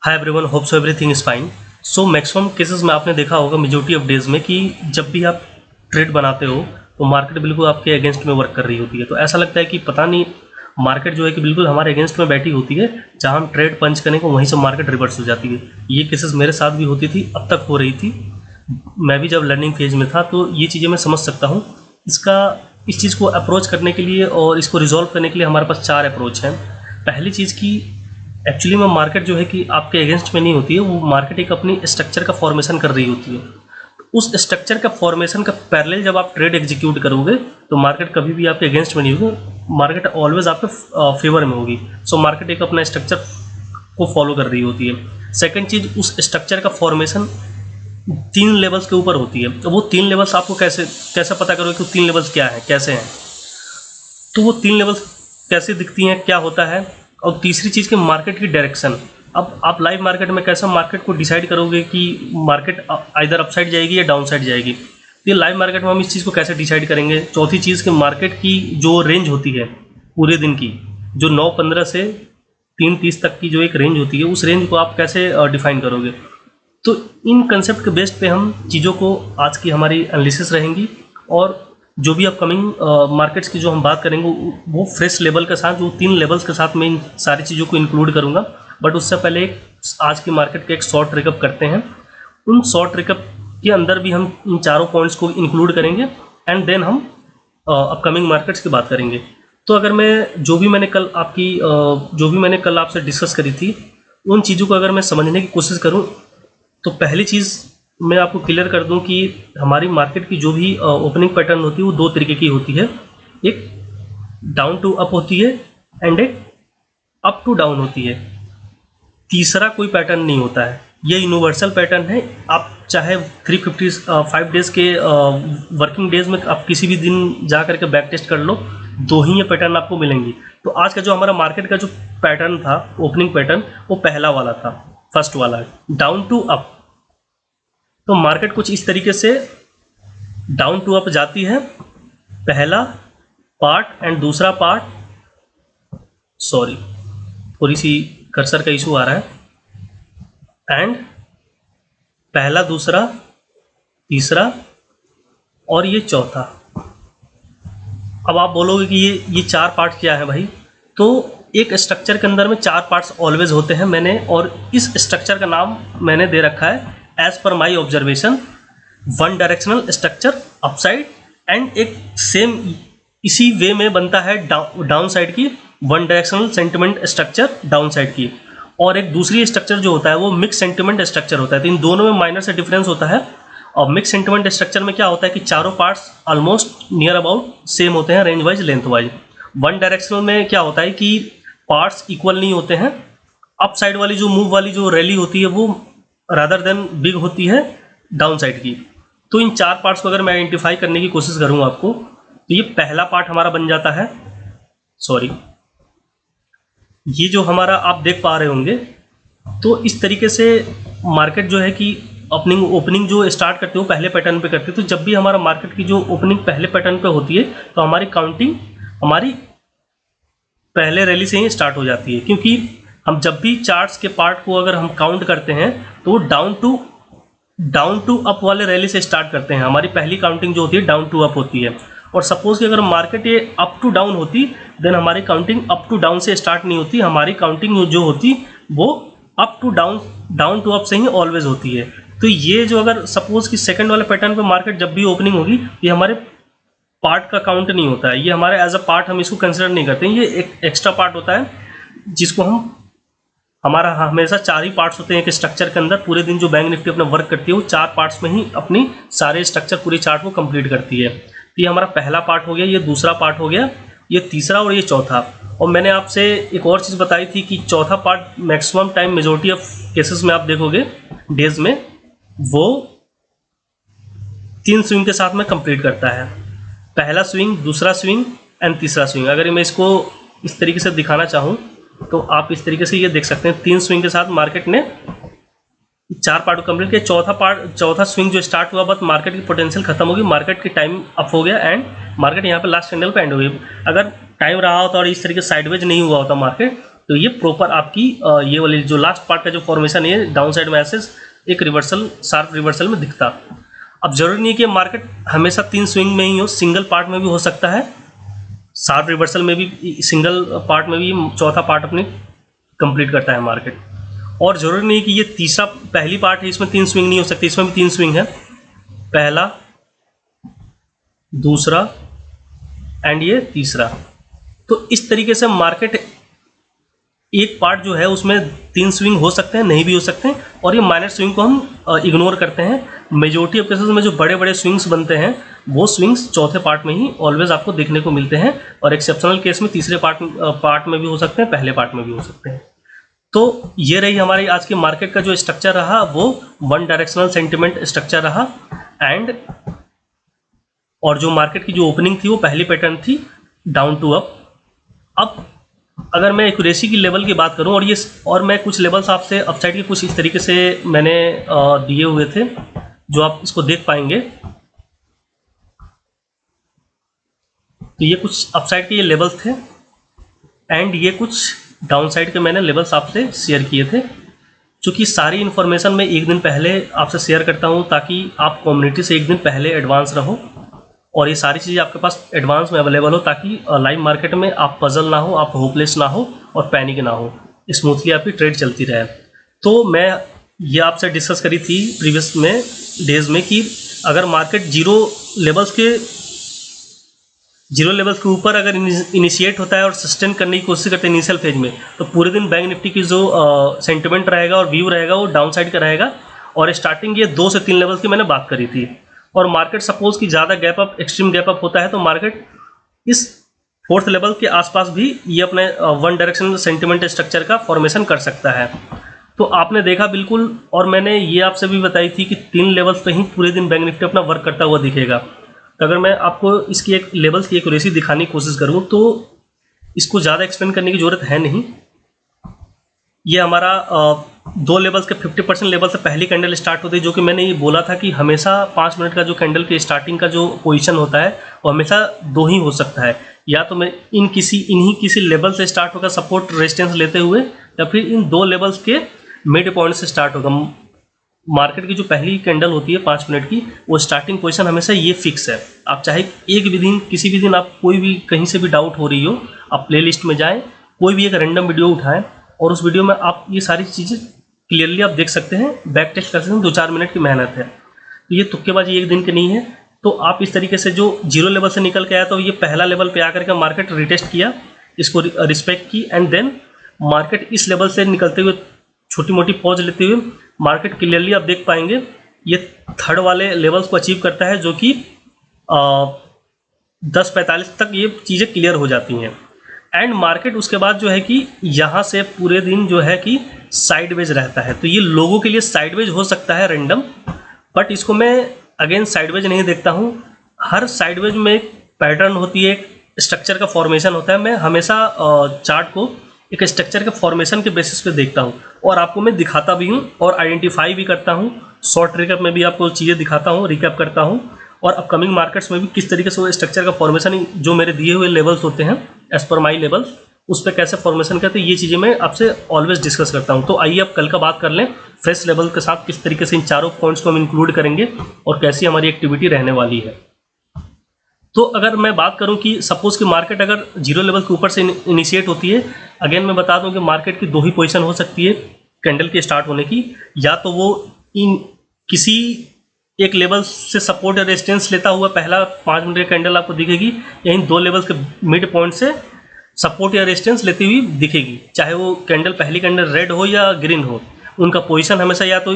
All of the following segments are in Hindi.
Hi everyone, hope so everything is fine. So maximum cases में आपने देखा होगा मेजोरिटी ऑफ डेज में कि जब भी आप ट्रेड बनाते हो तो मार्केट बिल्कुल आपके अगेंस्ट में वर्क कर रही होती है। तो ऐसा लगता है कि पता नहीं मार्केट जो है कि बिल्कुल हमारे अगेंस्ट में बैठी होती है, जहां हम ट्रेड पंच करेंगे वहीं से मार्केट रिवर्स हो जाती है। ये केसेस मेरे साथ भी होती थी, अब तक हो रही थी। मैं भी जब लर्निंग फेज में था तो ये चीज़ें मैं समझ सकता हूँ। इस चीज़ को अप्रोच करने के लिए और इसको रिजॉल्व करने के लिए हमारे पास 4 अप्रोच हैं। पहली चीज़ की एक्चुअली में मार्केट जो है कि आपके अगेंस्ट में नहीं होती है, वो मार्केट एक अपनी स्ट्रक्चर का फॉर्मेशन कर रही होती है। तो उस स्ट्रक्चर का फॉर्मेशन का पैरेलल जब आप ट्रेड एग्जीक्यूट करोगे तो मार्केट कभी भी आपके अगेंस्ट में नहीं होगी, मार्केट ऑलवेज आपके फेवर में होगी। सो मार्केट एक अपना स्ट्रक्चर को फॉलो कर रही होती है। सेकंड चीज़, उस स्ट्रक्चर का फॉर्मेशन 3 लेवल्स के ऊपर होती है। तो वो 3 लेवल्स आपको कैसे पता करोगे कि 3 लेवल्स क्या है, कैसे हैं। तो वो 3 लेवल्स कैसे दिखती हैं, क्या होता है। और तीसरी चीज़ कि मार्केट की डायरेक्शन। अब आप लाइव मार्केट में कैसे मार्केट को डिसाइड करोगे कि मार्केट आइदर अपसाइड जाएगी या डाउन साइड जाएगी। ये लाइव मार्केट में हम इस चीज़ को कैसे डिसाइड करेंगे। चौथी चीज़ कि मार्केट की जो रेंज होती है पूरे दिन की, जो 9:15 से 3:30 तक की जो एक रेंज होती है, उस रेंज को आप कैसे डिफाइन करोगे। तो इन कंसेप्ट के बेस पे हम चीज़ों को आज की हमारी एनालिसिस रहेंगी, और जो भी अपकमिंग मार्केट्स की जो हम बात करेंगे वो फ्रेश लेवल के साथ, जो 3 लेवल्स के साथ मैं इन सारी चीज़ों को इंक्लूड करूँगा। बट उससे पहले आज की मार्केट का एक शॉर्ट रिकअप करते हैं। उन शॉर्ट रिकअप के अंदर भी हम इन चारों पॉइंट्स को इंक्लूड करेंगे एंड देन हम अपकमिंग मार्केट्स की बात करेंगे। तो अगर मैं जो भी मैंने कल आपसे डिस्कस करी थी, उन चीज़ों को अगर मैं समझने की कोशिश करूँ तो पहली चीज़ मैं आपको क्लियर कर दूं कि हमारी मार्केट की जो भी ओपनिंग पैटर्न होती है वो 2 तरीके की होती है। एक डाउन टू अप होती है एंड एक अप टू डाउन होती है। तीसरा कोई पैटर्न नहीं होता है, ये यूनिवर्सल पैटर्न है। आप चाहे 355 डेज के वर्किंग डेज में आप किसी भी दिन जा करके बैक टेस्ट कर लो, 2 ही ये पैटर्न आपको मिलेंगी। तो आज का जो हमारा मार्केट का जो पैटर्न था, ओपनिंग पैटर्न, वो पहला वाला था, फर्स्ट वाला, डाउन टू अप। तो मार्केट कुछ इस तरीके से डाउन टू अप जाती है, पहला पार्ट एंड दूसरा पार्ट, सॉरी थोड़ी सी कर्सर का इशू आ रहा है, एंड पहला, दूसरा, तीसरा और ये चौथा। अब आप बोलोगे कि ये 4 पार्ट क्या है भाई। तो एक स्ट्रक्चर के अंदर में 4 पार्ट्स ऑलवेज होते हैं और इस स्ट्रक्चर का नाम मैंने दे रखा है as per my observation, one directional structure upside, and एक सेम इसी वे में बनता है डाउन साइड की one directional sentiment structure down side की। और एक दूसरी स्ट्रक्चर जो होता है वो मिक्स सेंटिमेंट स्ट्रक्चर होता है। तो इन दोनों में माइनर से डिफरेंस होता है। और मिक्स सेंटिमेंट स्ट्रक्चर में क्या होता है कि चारों parts almost near about same होते हैं, range wise, length wise. One directional में क्या होता है कि पार्ट्स इक्वल नहीं होते हैं। अप साइड वाली जो मूव वाली जो रैली होती है वो रादर देन बिग होती है डाउन साइड की। तो इन 4 पार्ट्स को अगर मैं आइडेंटिफाई करने की कोशिश करूँ आपको, तो ये पहला पार्ट हमारा बन जाता है, सॉरी, ये जो हमारा आप देख पा रहे होंगे। तो इस तरीके से मार्केट जो है कि ओपनिंग जो स्टार्ट करते हो पहले पैटर्न पे करते हो। तो जब भी हमारा मार्केट की जो ओपनिंग पहले पैटर्न पे होती है तो हमारी काउंटिंग पहले रैली से ही स्टार्ट हो जाती है, क्योंकि हम जब भी चार्ट्स के पार्ट को अगर हम काउंट करते हैं तो डाउन टू अप वाले रैली से स्टार्ट करते हैं। हमारी पहली काउंटिंग जो होती है डाउन टू अप होती है। और सपोज कि अगर मार्केट ये अप टू डाउन होती, देन हमारी काउंटिंग अप टू डाउन से स्टार्ट नहीं होती। हमारी काउंटिंग जो होती वो up to down to up से ही ऑलवेज होती है। तो ये जो अगर सपोज कि सेकंड वाले पैटर्न पे मार्केट जब भी ओपनिंग होगी, ये हमारे पार्ट का काउंट नहीं होता है, ये हमारे एज अ पार्ट हम इसको कंसिडर नहीं करते हैं। ये एक एक्स्ट्रा पार्ट होता है जिसको हमारा हमेशा 4 ही पार्ट्स होते हैं एक स्ट्रक्चर के अंदर। पूरे दिन जो बैंक निफ्टी अपना वर्क करती है वो 4 पार्ट्स में ही अपनी सारे स्ट्रक्चर पूरी चार्ट को कंप्लीट करती है। तो ये हमारा पहला पार्ट हो गया, ये दूसरा पार्ट हो गया, ये तीसरा और ये चौथा। और मैंने आपसे एक और चीज़ बताई थी कि चौथा part maximum time majority of cases में आप देखोगे डेज में वो 3 स्विंग के साथ में कंप्लीट करता है। पहला स्विंग, दूसरा स्विंग एंड तीसरा स्विंग। अगर मैं इसको इस तरीके से दिखाना चाहूँ तो आप इस तरीके से ये देख सकते हैं, 3 स्विंग के साथ मार्केट ने 4 पार्ट को कंप्लीट किया। चौथा स्विंग जो स्टार्ट हुआ, बस मार्केट की पोटेंशियल खत्म होगी, मार्केट की टाइम अप हो गया एंड मार्केट यहाँ पे लास्ट कैंडल पे एंड हो गई। अगर टाइम रहा होता और इस तरीके साइडवेज नहीं हुआ होता मार्केट, तो ये प्रॉपर आपकी ये वाली जो लास्ट पार्ट का जो फॉर्मेशन है डाउन साइड में ऐसे एक रिवर्सल, शार्प रिवर्सल में दिखता। अब जरूरी नहीं है कि मार्केट हमेशा 3 स्विंग में ही हो, सिंगल पार्ट में भी हो सकता है, शार्प रिवर्सल में भी, सिंगल पार्ट में भी चौथा पार्ट अपने कंप्लीट करता है मार्केट। और जरूरी नहीं कि ये तीसरा, पहली पार्ट है इसमें 3 स्विंग नहीं हो सकती, इसमें भी 3 स्विंग है, पहला, दूसरा एंड ये तीसरा। तो इस तरीके से मार्केट एक पार्ट जो है उसमें 3 स्विंग हो सकते हैं, नहीं भी हो सकते हैं, और ये माइनर स्विंग को हम इग्नोर करते हैं। मेजोरिटी ऑफ केसेस में जो बड़े बड़े स्विंग्स बनते हैं वो स्विंग्स चौथे पार्ट में ही ऑलवेज आपको देखने को मिलते हैं, और एक्सेप्शनल केस में तीसरे पार्ट में भी हो सकते हैं, पहले पार्ट में भी हो सकते हैं। तो ये रही हमारी आज की मार्केट का जो स्ट्रक्चर रहा, वो वन डायरेक्शनल सेंटिमेंट स्ट्रक्चर रहा। एंड और जो मार्केट की जो ओपनिंग थी वो पहली पैटर्न थी डाउन टू अप। अब अगर मैं एक्यूरेसी की लेवल की बात करूं, और मैं कुछ लेवल्स आपसे अपसाइड के कुछ इस तरीके से मैंने दिए हुए थे जो आप इसको देख पाएंगे। तो ये कुछ अपसाइड के ये लेवल्स थे एंड ये कुछ डाउन साइड के मैंने लेवल्स आपसे शेयर किए थे। चूँकि सारी इन्फॉर्मेशन मैं एक दिन पहले आपसे शेयर करता हूँ ताकि आप कम्युनिटी से एक दिन पहले एडवांस रहो, और ये सारी चीज़ें आपके पास एडवांस में अवेलेबल हो ताकि लाइव मार्केट में आप पजल ना हो, आप होपलेस ना हो और पैनिक ना हो, स्मूथली आपकी ट्रेड चलती रहे। तो मैं ये आपसे डिस्कस करी थी प्रीवियस में डेज में कि अगर मार्केट जीरो लेवल्स के ऊपर अगर इनिशिएट होता है और सस्टेन करने की कोशिश करते हैं इनिशियल फेज में, तो पूरे दिन बैंक निफ्टी की जो सेंटिमेंट रहेगा और व्यू रहेगा वो डाउन साइड का रहेगा। और स्टार्टिंग ये 2 से 3 लेवल्स की मैंने बात करी थी, और मार्केट सपोज कि ज़्यादा gap up, extreme gap up होता है तो मार्केट इस 4th लेवल के आसपास भी ये अपने वन डायरेक्शनल सेंटिमेंट स्ट्रक्चर का फॉर्मेशन कर सकता है। तो आपने देखा बिल्कुल, और मैंने ये आपसे भी बताई थी कि 3 लेवल्स पे ही पूरे दिन बैंक निफ्टी अपना वर्क करता हुआ दिखेगा। तो अगर मैं आपको इसकी एक लेवल्स की एक्यूरेसी दिखाने की कोशिश करूँ तो इसको ज़्यादा एक्सप्लेन करने की ज़रूरत है नहीं। ये हमारा 2 लेवल्स के 50% लेवल से पहली कैंडल स्टार्ट होती है, जो कि मैंने ये बोला था कि हमेशा 5 मिनट का जो कैंडल के स्टार्टिंग का जो पोजीशन होता है वो हमेशा 2 ही हो सकता है, या तो मैं इन्हीं किसी लेवल से स्टार्ट होगा सपोर्ट रेजिस्टेंस लेते हुए, या फिर इन 2 लेवल्स के मिड पॉइंट से स्टार्ट होगा। मार्केट की जो पहली कैंडल होती है 5 मिनट की, वो स्टार्टिंग पोजीशन हमेशा ये फिक्स है। आप चाहे एक भी दिन, किसी भी दिन आप कोई भी कहीं से भी डाउट हो रही हो, आप प्ले लिस्ट में जाएँ, कोई भी एक रैंडम वीडियो उठाएँ और उस वीडियो में आप ये सारी चीज़ें क्लियरली आप देख सकते हैं, बैक टेस्ट कर सकते हैं। 2-4 मिनट की मेहनत है, तो ये तुक्केबाजी एक दिन की नहीं है। तो आप इस तरीके से जो जीरो लेवल से निकल के आया, तो ये पहला लेवल पे आकर के मार्केट रिटेस्ट किया, इसको रिस्पेक्ट की, एंड देन मार्केट इस लेवल से निकलते हुए छोटी मोटी पॉज लेते हुए मार्केट क्लियरली आप देख पाएंगे ये 3rd वाले लेवल्स को अचीव करता है, जो कि 10:45 तक ये चीज़ें क्लियर हो जाती हैं। एंड मार्केट उसके बाद जो है कि यहाँ से पूरे दिन जो है कि साइडवेज रहता है। तो ये लोगों के लिए साइडवेज हो सकता है रैंडम, बट इसको मैं अगेन साइडवेज नहीं देखता हूँ। हर साइडवेज में एक पैटर्न होती है, एक स्ट्रक्चर का फॉर्मेशन होता है। मैं हमेशा चार्ट को एक स्ट्रक्चर के फॉर्मेशन के बेसिस पे देखता हूँ, और आपको मैं दिखाता भी हूँ और आइडेंटिफाई भी करता हूँ। शॉर्ट रिकैप में भी आपको चीज़ें दिखाता हूँ, रिकैप करता हूँ, और अपकमिंग मार्केट्स में भी किस तरीके से वो स्ट्रक्चर का फॉर्मेशन जो मेरे दिए हुए लेवल्स होते हैं एज पर माई लेवल्स, उस पर कैसे फॉर्मेशन करते हैं, ये चीज़ें मैं आपसे ऑलवेज डिस्कस करता हूँ। तो आइए अब कल का बात कर लें फ्रेश लेवल के साथ, किस तरीके से इन चारों पॉइंट्स को हम इंक्लूड करेंगे और कैसी हमारी एक्टिविटी रहने वाली है। तो अगर मैं बात करूं कि सपोज कि मार्केट अगर जीरो लेवल के ऊपर से इनिशिएट होती है, अगेन मैं बता दूं कि मार्केट की 2 ही पोजीशन हो सकती है कैंडल के स्टार्ट होने की, या तो वो इन किसी एक लेवल से सपोर्ट या रेजिस्टेंस लेता हुआ पहला 5 मिनट की कैंडल आपको दिखेगी, या इन 2 लेवल्स के मिड पॉइंट से सपोर्ट या रेजिस्टेंस लेती हुई दिखेगी। चाहे वो कैंडल पहली कैंडल रेड हो या ग्रीन हो, उनका पोजीशन हमेशा या तो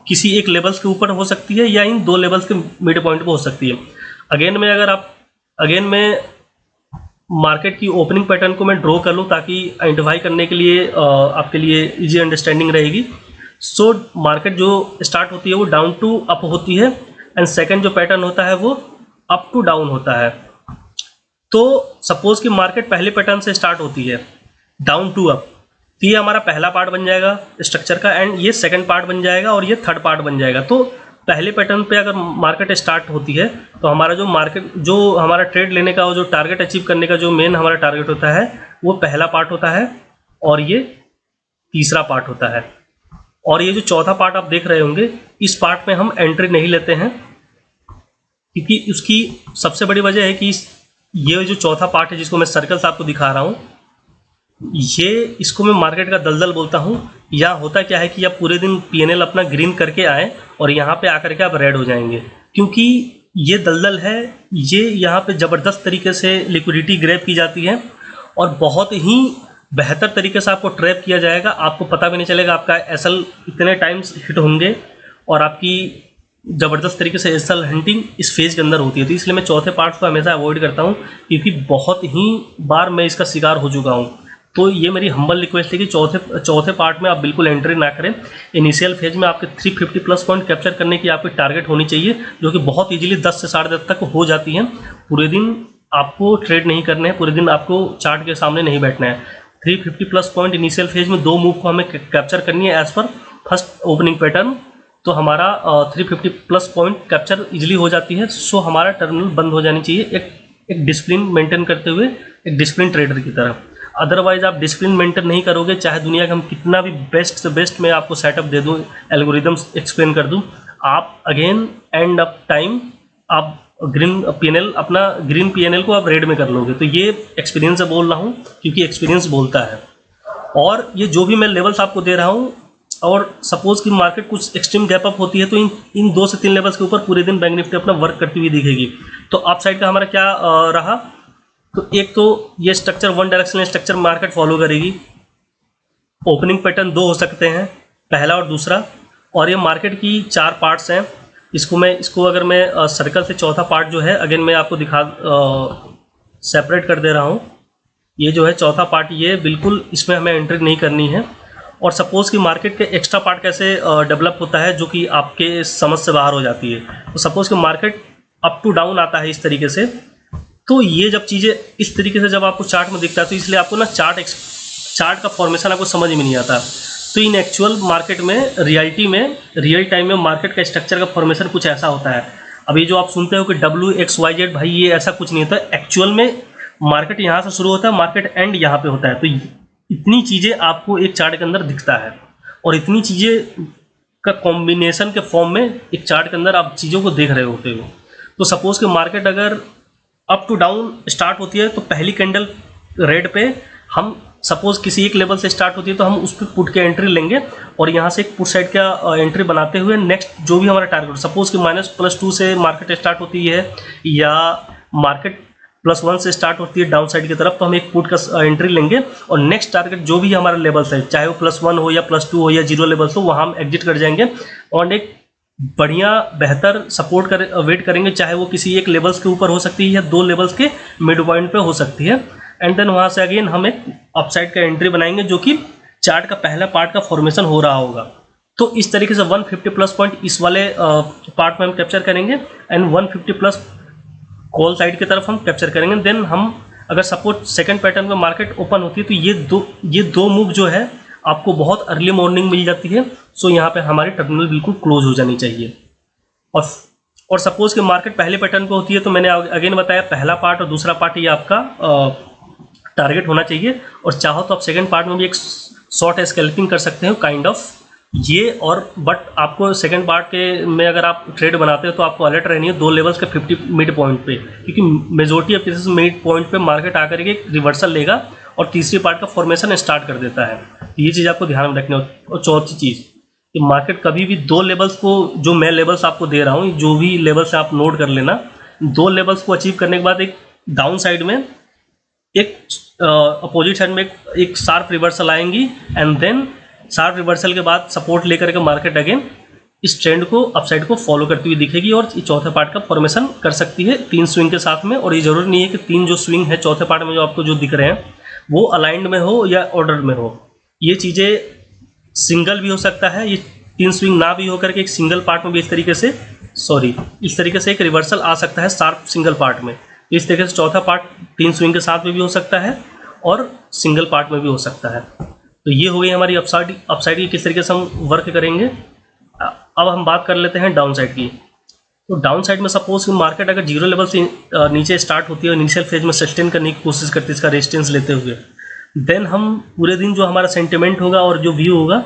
किसी एक लेवल्स के ऊपर हो सकती है या इन 2 लेवल्स के मिड पॉइंट पर हो सकती है। अगेन मैं मार्केट की ओपनिंग पैटर्न को मैं ड्रॉ कर लूँ ताकि आइडेंटिफाई करने के लिए आपके लिए इजी अंडरस्टैंडिंग रहेगी। सो मार्केट जो स्टार्ट होती है वो डाउन टू अप होती है, एंड सेकंड जो पैटर्न होता है वो अप टू डाउन होता है। तो सपोज कि मार्केट पहले पैटर्न से स्टार्ट होती है डाउन टू अप, तो ये हमारा पहला पार्ट बन जाएगा स्ट्रक्चर का, एंड ये सेकंड पार्ट बन जाएगा और ये थर्ड पार्ट बन जाएगा। तो पहले पैटर्न पे अगर मार्केट स्टार्ट होती है तो हमारा जो हमारा ट्रेड लेने का और जो टारगेट अचीव करने का जो मेन हमारा टारगेट होता है वो पहला पार्ट होता है, और ये तीसरा पार्ट होता है। और ये जो चौथा पार्ट आप देख रहे होंगे, इस पार्ट में हम एंट्री नहीं लेते हैं, क्योंकि उसकी सबसे बड़ी वजह है कि ये जो चौथा पार्ट है जिसको मैं सर्कल से आपको दिखा रहा हूँ, ये इसको मैं मार्केट का दलदल बोलता हूँ। या होता क्या है कि आप पूरे दिन पीएनएल अपना ग्रीन करके आए और यहाँ पे आकर के आप रेड हो जाएंगे, क्योंकि ये दलदल है, ये यहाँ पे ज़बरदस्त तरीके से लिक्विडिटी ग्रैब की जाती है और बहुत ही बेहतर तरीके से आपको ट्रैप किया जाएगा। आपको पता भी नहीं चलेगा, आपका एसएल इतने टाइम्स हिट होंगे और आपकी ज़बरदस्त तरीके से एसएल हंटिंग इस फेज़ के अंदर होती है। तो इसलिए मैं चौथे पार्ट को हमेशा अवॉइड करता हूँ, क्योंकि बहुत ही बार मैं इसका शिकार हो चुका हूँ। तो ये मेरी हम्बल रिक्वेस्ट है कि चौथे पार्ट में आप बिल्कुल एंट्री ना करें। इनिशियल फेज में आपके 350 प्लस पॉइंट कैप्चर करने की आपकी टारगेट होनी चाहिए, जो कि बहुत इजीली 10 से 10:30 तक हो जाती है। पूरे दिन आपको ट्रेड नहीं करने हैं, पूरे दिन आपको चार्ट के सामने नहीं बैठना है। 350 प्लस पॉइंट इनिशियल फेज में 2 मूव को हमें कैप्चर करनी है एज पर फर्स्ट ओपनिंग पैटर्न। तो हमारा 350 प्लस पॉइंट कैप्चर इजीली हो जाती है। सो हमारा टर्मिनल बंद हो जानी चाहिए एक डिसिप्लिन मेंटेन करते हुए, एक डिसिप्लिन ट्रेडर की तरह। अदरवाइज आप डिसिप्लिन मेंटेन नहीं करोगे, चाहे दुनिया का हम कितना भी बेस्ट से बेस्ट मैं आपको सेटअप दे दूं, एल्गोरिदम्स एक्सप्लेन कर दूं, आप अगेन एंड ऑफ टाइम आप ग्रीन पीएनएल अपना ग्रीन पीएनएल को आप रेड में कर लोगे। तो ये एक्सपीरियंस से बोल रहा हूँ, क्योंकि एक्सपीरियंस बोलता है। और ये जो भी मैं लेवल्स आपको दे रहा हूँ, और सपोज कि मार्केट कुछ एक्सट्रीम गैप अप होती है, तो इन 2 से 3 लेवल्स के ऊपर पूरे दिन बैंक निफ्टी अपना वर्क करती हुई दिखेगी। तो अप साइड का हमारा क्या रहा, तो एक तो ये structure 1 directional structure market follow करेगी। ओपनिंग पैटर्न 2 हो सकते हैं, पहला और दूसरा। और ये मार्केट की 4 पार्ट्स हैं। इसको अगर मैं सर्कल से चौथा पार्ट जो है, अगेन मैं आपको सेपरेट कर दे रहा हूँ। ये जो है चौथा पार्ट, ये बिल्कुल इसमें हमें एंट्री नहीं करनी है। और सपोज़ कि मार्केट के एक्स्ट्रा पार्ट कैसे डेवलप होता है, जो कि आपके समझ से बाहर हो जाती है। तो सपोज़ कि मार्केट अप टू डाउन आता है इस तरीके से, तो ये जब चीज़ें इस तरीके से जब आपको चार्ट में दिखता है, तो इसलिए आपको ना चार्ट का फॉर्मेशन आपको समझ में नहीं आता। तो इन एक्चुअल मार्केट में, रियलिटी में, रियल टाइम में मार्केट का स्ट्रक्चर का फॉर्मेशन कुछ ऐसा होता है। अभी जो आप सुनते हो कि WXYZ, भाई ये ऐसा कुछ नहीं होता। एक्चुअल में मार्केट यहाँ से शुरू होता है, मार्केट एंड यहाँ पे होता है। तो इतनी चीज़ें आपको एक चार्ट के अंदर दिखता है, और इतनी चीज़ें का कॉम्बिनेशन के फॉर्म में एक चार्ट के अंदर आप चीज़ों को देख रहे होते हो। तो सपोज़ कि मार्केट अगर अप टू डाउन स्टार्ट होती है, तो पहली कैंडल रेड पे हम सपोज किसी एक लेवल से स्टार्ट होती है, तो हम उस पर पुट के एंट्री लेंगे और यहाँ से एक पुट साइड का एंट्री बनाते हुए नेक्स्ट जो भी हमारा टारगेट, सपोज कि -+2 से मार्केट स्टार्ट होती है या मार्केट +1 से स्टार्ट होती है डाउन साइड की तरफ, तो हम एक पुट का एंट्री लेंगे और नेक्स्ट टारगेट जो भी हमारा लेवल्स है, चाहे वो +1 हो या +2 हो या 0 लेवल्स हो, वहाँ हम एग्जिट कर जाएंगे और एक बढ़िया बेहतर सपोर्ट वेट करेंगे, चाहे वो किसी एक लेवल्स के ऊपर हो सकती है या 2 लेवल्स के मिड पॉइंट पे हो सकती है। एंड देन वहाँ से अगेन हम एक अपसाइड का एंट्री बनाएंगे, जो कि चार्ट का पहला पार्ट का फॉर्मेशन हो रहा होगा। तो इस तरीके से 150 प्लस पॉइंट इस वाले पार्ट में हम कैप्चर करेंगे एंड 150 प्लस कॉल साइड की तरफ हम कैप्चर करेंगे। देन हम अगर सपोज सेकंड पैटर्न में मार्केट ओपन होती है, तो ये दो मूव जो है आपको बहुत अर्ली मॉर्निंग मिल जाती है। सो यहाँ पे हमारी टर्मिनल बिल्कुल क्लोज हो जानी चाहिए। और सपोज कि मार्केट पहले पैटर्न पे होती है, तो मैंने अगेन बताया पहला पार्ट और दूसरा पार्ट ये आपका टारगेट होना चाहिए। और चाहो तो आप सेकंड पार्ट में भी एक शॉर्ट स्कैल्पिंग कर सकते हो काइंड ऑफ ये। और बट आपको सेकंड पार्ट के में अगर आप ट्रेड बनाते हो, तो आपको अलर्ट रहनी है 2 लेवल्स के 50 मिड पॉइंट पे, क्योंकि majority of cases mid point पे मार्केट आकर के रिवर्सल लेगा और तीसरी पार्ट का फॉर्मेशन स्टार्ट कर देता है। तो ये चीज़ आपको ध्यान में रखनी हो। और चौथी चीज़ कि मार्केट कभी भी 2 लेवल्स को, जो मैं लेवल्स आपको दे रहा हूँ, जो भी लेवल्स आप नोट कर लेना, 2 लेवल्स को अचीव करने के बाद एक डाउन साइड में एक अपोजिट साइड में एक शार्प रिवर्सल आएंगी एंड देन शार्प रिवर्सल के बाद सपोर्ट लेकर के मार्केट अगेन इस ट्रेंड को अपसाइड को फॉलो करती हुई दिखेगी और चौथे पार्ट का फॉर्मेशन कर सकती है 3 स्विंग के साथ में। और ये जरूरी नहीं है कि 3 जो स्विंग है चौथे पार्ट में जो आपको जो दिख रहे हैं वो अलाइंड में हो या ऑर्डर में हो। ये चीज़ें सिंगल भी हो सकता है, ये 3 स्विंग ना भी होकर के एक सिंगल पार्ट में भी इस तरीके से एक रिवर्सल आ सकता है शार्प सिंगल पार्ट में। इस तरीके से चौथा पार्ट 3 स्विंग के साथ में भी हो सकता है और सिंगल पार्ट में भी हो सकता है। तो ये हो गई हमारी अपसाइड की किस तरीके से हम वर्क करेंगे। अब हम बात कर लेते हैं डाउन साइड की। तो डाउन साइड में सपोज कि मार्केट अगर 0 लेवल से नीचे स्टार्ट होती है और इनिशियल फेज में सस्टेन करने की कोशिश करती है इसका रेजिस्टेंस लेते हुए, देन हम पूरे दिन जो हमारा सेंटिमेंट होगा और जो व्यू होगा,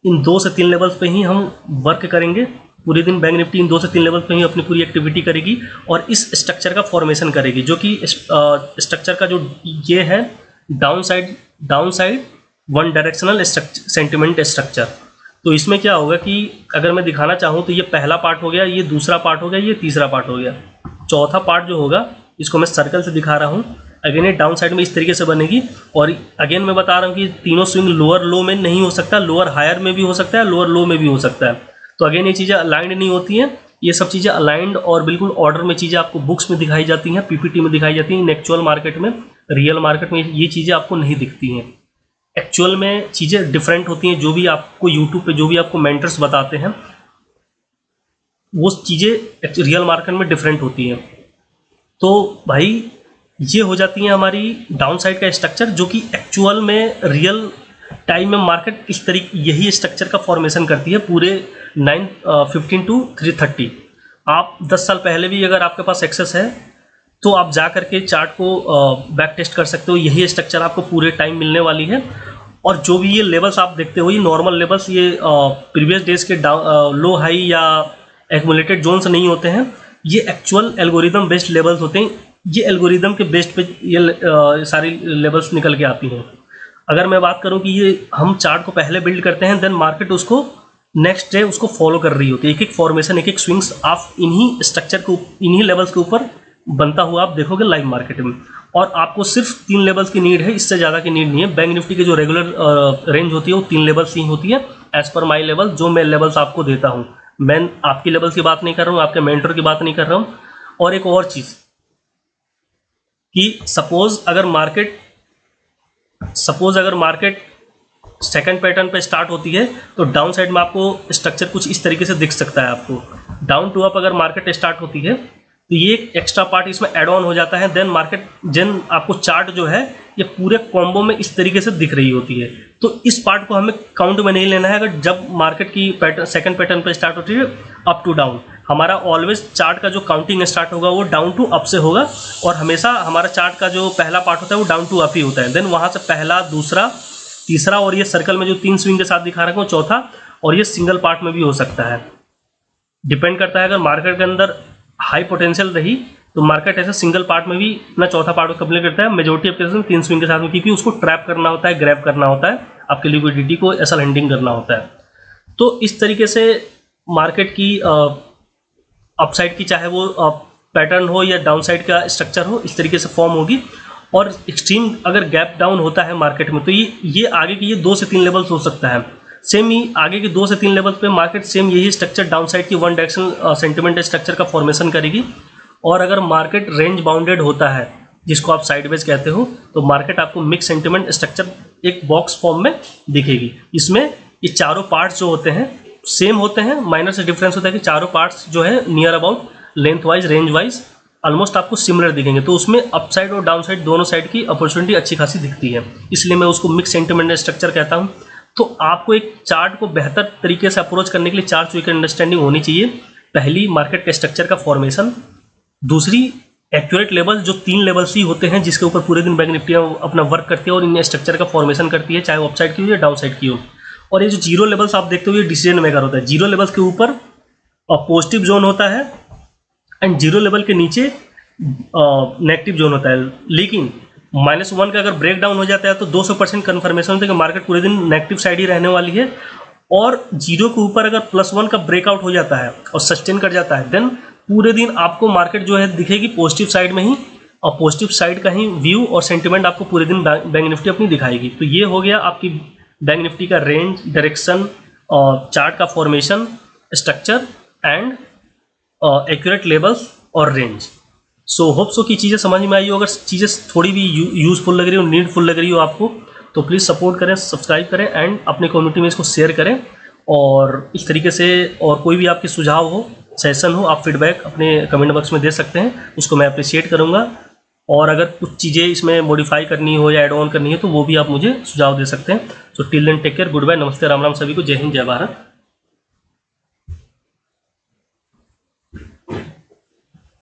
इन 2 से 3 लेवल्स पे ही हम वर्क करेंगे। पूरे दिन बैंक निफ्टी इन 2 से 3 लेवल पे ही अपनी पूरी एक्टिविटी करेगी और इस स्ट्रक्चर का फॉर्मेशन करेगी, जो कि स्ट्रक्चर का जो ये है down side one directional sentiment structure. तो इसमें क्या होगा कि अगर मैं दिखाना चाहूँ तो ये पहला पार्ट हो गया, ये दूसरा पार्ट हो गया, ये तीसरा पार्ट हो गया। चौथा पार्ट जो होगा इसको मैं सर्कल से दिखा रहा हूँ। अगेन ये डाउन साइड में इस तरीके से बनेगी और अगेन मैं बता रहा हूँ कि तीनों स्विंग लोअर लो में नहीं हो सकता, लोअर हायर में भी हो सकता है, लोअर लो में भी हो सकता है। तो अगेन ये चीज़ें अलाइंड नहीं होती हैं, ये सब चीज़ें अलाइंड और बिल्कुल ऑर्डर में चीज़ें आपको बुक्स में दिखाई जाती हैं, पीपीटी में दिखाई जाती हैं। इन एक्चुअल मार्केट में, रियल मार्केट में ये चीज़ें आपको नहीं दिखती हैं। एक्चुअल में चीज़ें डिफरेंट होती हैं। जो भी आपको यूट्यूब पे जो भी आपको मेंटर्स बताते हैं वो चीज़ें रियल मार्केट में डिफरेंट होती हैं। तो भाई ये हो जाती है हमारी डाउन साइड का स्ट्रक्चर, जो कि एक्चुअल में रियल टाइम में मार्केट इस तरीके यही स्ट्रक्चर का फॉर्मेशन करती है पूरे 9:15 to 3:30। आप 10 साल पहले भी अगर आपके पास एक्सेस है तो आप जा करके चार्ट को बैक टेस्ट कर सकते हो। यही स्ट्रक्चर आपको पूरे टाइम मिलने वाली है। और जो भी ये लेवल्स आप देखते हो, ये नॉर्मल लेवल्स, ये प्रीवियस डेज के लो हाई या एक्यूमुलेटेड जोन्स नहीं होते हैं। ये एक्चुअल एल्गोरिदम बेस्ड लेवल्स होते हैं। ये एल्गोरिदम के बेस्ड पे ये सारी लेवल्स निकल के आती हैं। अगर मैं बात करूं कि ये हम चार्ट को पहले बिल्ड करते हैं, देन मार्केट उसको नेक्स्ट डे उसको फॉलो कर रही होती है। एक एक फॉर्मेशन, एक एक स्विंग्स आप इन्हीं स्ट्रक्चर को, इन्हीं लेवल्स के ऊपर बनता हुआ आप देखोगे लाइव मार्केट में। और आपको सिर्फ 3 लेवल्स की नीड है, इससे ज़्यादा की नीड नहीं है। बैंक निफ्टी की जो रेगुलर रेंज होती है वो 3 लेवल्स ही होती है एज पर माई लेवल, जो मैं लेवल्स आपको देता हूँ। मैं आपकी लेवल्स की बात नहीं कर रहा हूँ, आपके मेंटर की बात नहीं कर रहा हूँ। और एक और चीज़ कि सपोज अगर मार्केट सेकंड पैटर्न पे स्टार्ट होती है तो डाउन साइड में आपको स्ट्रक्चर कुछ इस तरीके से दिख सकता है। आपको डाउन टू अप अगर मार्केट स्टार्ट होती है तो ये एक एक्स्ट्रा पार्ट इसमें ऐड ऑन हो जाता है। देन आपको चार्ट जो है ये पूरे कॉम्बो में इस तरीके से दिख रही होती है। तो इस पार्ट को हमें काउंट में नहीं लेना है। अगर जब मार्केट की सेकंड पैटर्न पे स्टार्ट होती है अप टू डाउन, हमारा ऑलवेज चार्ट का जो काउंटिंग स्टार्ट होगा वो डाउन टू अप से होगा। और हमेशा हमारा चार्ट का जो पहला पार्ट होता है वो डाउन टू अप ही होता है। देन वहाँ से पहला, दूसरा, तीसरा, और ये सर्कल में जो 3 स्विंग के साथ दिखा रखा हूँ चौथा, और ये सिंगल पार्ट में भी हो सकता है। डिपेंड करता है, अगर मार्केट के अंदर हाई पोटेंशियल रही तो मार्केट ऐसे सिंगल पार्ट में भी अपना चौथा पार्ट को कंप्लीट करता है। मेजोरिटी ऑफ केसेस में 3 स्विंग के साथ में, क्योंकि उसको ट्रैप करना होता है, ग्रैब करना होता है, आपकी लिक्विडिटी को ऐसा लैंडिंग करना होता है। तो इस तरीके से मार्केट की अपसाइड की, चाहे वो पैटर्न हो या डाउन साइड का स्ट्रक्चर हो, इस तरीके से फॉर्म होगी। और एक्सट्रीम अगर गैप डाउन होता है मार्केट में तो ये आगे की ये 2 से 3 लेवल्स हो सकता है। सेम ही आगे के 2 से 3 लेवल पे मार्केट सेम यही स्ट्रक्चर डाउन साइड की वन डायरेक्शनल सेंटिमेंट स्ट्रक्चर का फॉर्मेशन करेगी। और अगर मार्केट रेंज बाउंडेड होता है, जिसको आप साइडवेज कहते हो, तो मार्केट आपको मिक्स सेंटिमेंट स्ट्रक्चर एक बॉक्स फॉर्म में दिखेगी। इसमें ये चारों पार्ट्स जो होते हैं सेम होते हैं, माइनर से डिफरेंस होता है कि चारों पार्ट्स जो है near about length wise, range wise almost आपको सिमिलर दिखेंगे। तो उसमें अप साइड और डाउन साइड दोनों साइड की अपॉर्चुनिटी अच्छी खासी दिखती है, इसलिए मैं उसको मिक्स सेंटिमेंट स्ट्रक्चर कहता हूँ। तो आपको एक चार्ट को बेहतर तरीके से अप्रोच करने के लिए 4 चीज़ों की अंडरस्टैंडिंग होनी चाहिए। पहली, मार्केट के स्ट्रक्चर का फॉर्मेशन। दूसरी, एक्यूरेट लेवल, जो 3 लेवल्स ही होते हैं जिसके ऊपर पूरे दिन बैंक निफ्टी अपना वर्क करती है और इन स्ट्रक्चर का फॉर्मेशन करती है, चाहे वो अपसाइड की हो या डाउन साइड की हो। और ये जो 0 लेवल्स आप देखते हो ये डिसीजन मेकर होता है। 0 लेवल्स के ऊपर पॉजिटिव जोन होता है एंड 0 लेवल के नीचे नेगेटिव जोन होता है। लेकिन -1 का अगर ब्रेक डाउन हो जाता है तो 200% कन्फर्मेशन होता है कि मार्केट पूरे दिन नेगेटिव साइड ही रहने वाली है। और 0 के ऊपर अगर +1 का ब्रेकआउट हो जाता है और सस्टेन कर जाता है, देन पूरे दिन आपको मार्केट जो है दिखेगी पॉजिटिव साइड में ही, और पॉजिटिव साइड का ही व्यू और सेंटिमेंट आपको पूरे दिन बैंक निफ्टी अपनी दिखाएगी। तो ये हो गया आपकी बैंक निफ्टी का रेंज, डायरेक्शन, और चार्ट का formation, structure and accurate levels और रेंज। सो होप सो की चीज़ें समझ में आई हो। अगर चीज़ें थोड़ी भी यूज़फुल लग रही हो, नीडफुल लग रही हो आपको, तो प्लीज़ सपोर्ट करें, सब्सक्राइब करें एंड अपने कम्युनिटी में इसको शेयर करें। और इस तरीके से, और कोई भी आपके सुझाव हो, सेशन हो, आप फीडबैक अपने कमेंट बॉक्स में दे सकते हैं, उसको मैं अप्रिशिएट करूँगा। और अगर कुछ चीज़ें इसमें मॉडिफाई करनी हो या एड ऑन करनी है तो वो भी आप मुझे सुझाव दे सकते हैं। So till then take care, goodbye, नमस्ते, राम राम सभी को, जय हिंद, जय भारत।